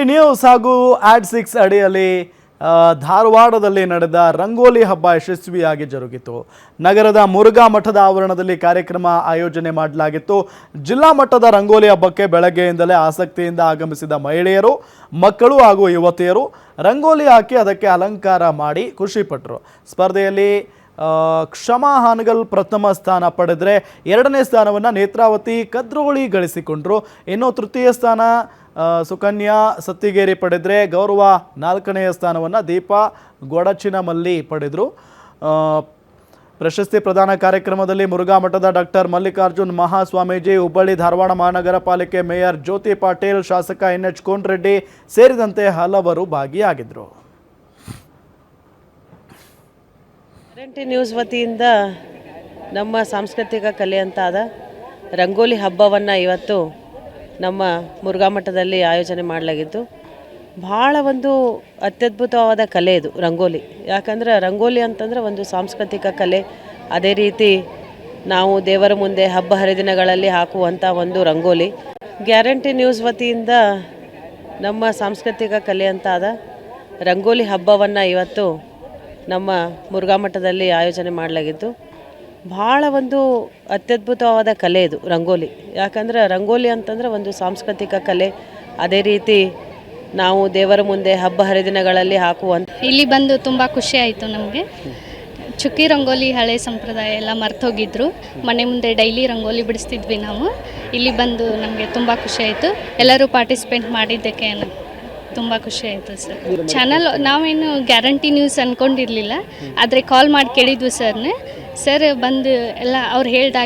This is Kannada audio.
ನ್ಯೂಸ್ ಹಾಗೂ ಆಡ್ 6 ಅಡಿಯಲ್ಲಿ ಧಾರವಾಡದಲ್ಲಿ ನಡೆದ ರಂಗೋಲಿ ಹಬ್ಬ ಯಶಸ್ವಿಯಾಗಿ ಜರುಗಿತು. ನಗರದ ಮುರುಘಾ ಮಠದ ಆವರಣದಲ್ಲಿ ಕಾರ್ಯಕ್ರಮ ಆಯೋಜನೆ ಮಾಡಲಾಗಿತ್ತು. ಜಿಲ್ಲಾ ಮಟ್ಟದ ರಂಗೋಲಿ ಹಬ್ಬಕ್ಕೆ ಬೆಳಗ್ಗೆಯಿಂದಲೇ ಆಸಕ್ತಿಯಿಂದ ಆಗಮಿಸಿದ ಮಹಿಳೆಯರು, ಮಕ್ಕಳು ಹಾಗೂ ಯುವತಿಯರು ರಂಗೋಲಿ ಹಾಕಿ ಅದಕ್ಕೆ ಅಲಂಕಾರ ಮಾಡಿ ಖುಷಿಪಟ್ಟರು. ಸ್ಪರ್ಧೆಯಲ್ಲಿ ಕ್ಷಮಾ ಹಾನಗಲ್ ಪ್ರಥಮ ಸ್ಥಾನ ಪಡೆದರೆ ಎರಡನೇ ಸ್ಥಾನವನ್ನು ನೇತ್ರಾವತಿ ಕದ್ರೋಳಿ ಗಳಿಸಿಕೊಂಡರು. ಇನ್ನು ತೃತೀಯ ಸ್ಥಾನ ಸುಕನ್ಯಾ ಸತ್ತಿಗೇರಿ ಪಡೆದರೆ ಗೌರವ ನಾಲ್ಕನೆಯ ಸ್ಥಾನವನ್ನು ದೀಪಾ ಗೊಡಚಿನಮಲ್ಲಿ ಪಡೆದರು. ಪ್ರಶಸ್ತಿ ಪ್ರದಾನ ಕಾರ್ಯಕ್ರಮದಲ್ಲಿ ಮುರುಘಾ ಮಠದ ಡಾಕ್ಟರ್ ಮಲ್ಲಿಕಾರ್ಜುನ್ ಮಹಾಸ್ವಾಮೀಜಿ, ಹುಬ್ಬಳ್ಳಿ ಧಾರವಾಡ ಮಹಾನಗರ ಪಾಲಿಕೆ ಮೇಯರ್ ಜ್ಯೋತಿ ಪಾಟೀಲ್, ಶಾಸಕ NH ಕೋನರೆಡ್ಡಿ ಸೇರಿದಂತೆ ಹಲವರು ಭಾಗಿಯಾಗಿದ್ದರು. ಗ್ಯಾರಂಟಿ ನ್ಯೂಸ್ ವತಿಯಿಂದ ನಮ್ಮ ಸಾಂಸ್ಕೃತಿಕ ಕಲೆ ಅಂತಾದ ರಂಗೋಲಿ ಹಬ್ಬವನ್ನು ಇವತ್ತು ನಮ್ಮ ಮುರುಘಾ ಮಠದಲ್ಲಿ ಆಯೋಜನೆ ಮಾಡಲಾಗಿತ್ತು. ಭಾಳ ಒಂದು ಅತ್ಯದ್ಭುತವಾದ ಕಲೆ ಇದು ರಂಗೋಲಿ. ಯಾಕಂದರೆ ರಂಗೋಲಿ ಅಂತಂದರೆ ಒಂದು ಸಾಂಸ್ಕೃತಿಕ ಕಲೆ. ಅದೇ ರೀತಿ ನಾವು ದೇವರ ಮುಂದೆ ಹಬ್ಬ ಹರಿದಿನಗಳಲ್ಲಿ ಹಾಕುವಂಥ ಒಂದು ರಂಗೋಲಿ. ಗ್ಯಾರಂಟಿ ನ್ಯೂಸ್ ವತಿಯಿಂದ ನಮ್ಮ ಸಾಂಸ್ಕೃತಿಕ ಕಲೆ ಅಂತಾದ ರಂಗೋಲಿ ಹಬ್ಬವನ್ನು ಇವತ್ತು ನಮ್ಮ ಮುರುಘಾ ಮಠದಲ್ಲಿ ಆಯೋಜನೆ ಮಾಡಲಾಗಿತ್ತು. ಭಾಳ ಒಂದು ಅತ್ಯದ್ಭುತವಾದ ಕಲೆ ಇದು ರಂಗೋಲಿ. ಯಾಕಂದರೆ ರಂಗೋಲಿ ಅಂತಂದರೆ ಒಂದು ಸಾಂಸ್ಕೃತಿಕ ಕಲೆ. ಅದೇ ರೀತಿ ನಾವು ದೇವರ ಮುಂದೆ ಹಬ್ಬ ಹರಿದಿನಗಳಲ್ಲಿ ಹಾಕುವಂಥ ಇಲ್ಲಿ ಬಂದು ತುಂಬ ಖುಷಿ ಆಯಿತು ನಮಗೆ. ಚುಕ್ಕಿ ರಂಗೋಲಿ ಹಳೆ ಸಂಪ್ರದಾಯ ಎಲ್ಲ ಮರ್ತೋಗಿದ್ರು. ಮನೆ ಮುಂದೆ ಡೈಲಿ ರಂಗೋಲಿ ಬಿಡಿಸ್ತಿದ್ವಿ ನಾವು. ಇಲ್ಲಿ ಬಂದು ನಮಗೆ ತುಂಬ ಖುಷಿ ಆಯಿತು. ಎಲ್ಲರೂ ಪಾರ್ಟಿಸಿಪೇಟ್ ಮಾಡಿದ್ದಕ್ಕೆ ತುಂಬ ಖುಷಿ ಆಯಿತು ಸರ್. ಚಾನಲ್ ನಾವೇನು ಗ್ಯಾರಂಟಿ ನ್ಯೂಸ್ ಅಂದ್ಕೊಂಡಿರಲಿಲ್ಲ, ಆದರೆ ಕಾಲ್ ಮಾಡಿ ಕೇಳಿದ್ವಿ ಸರ್ ಬಂದು ಎಲ್ಲ ಅವ್ರು ಹೇಳ್ದಾಗ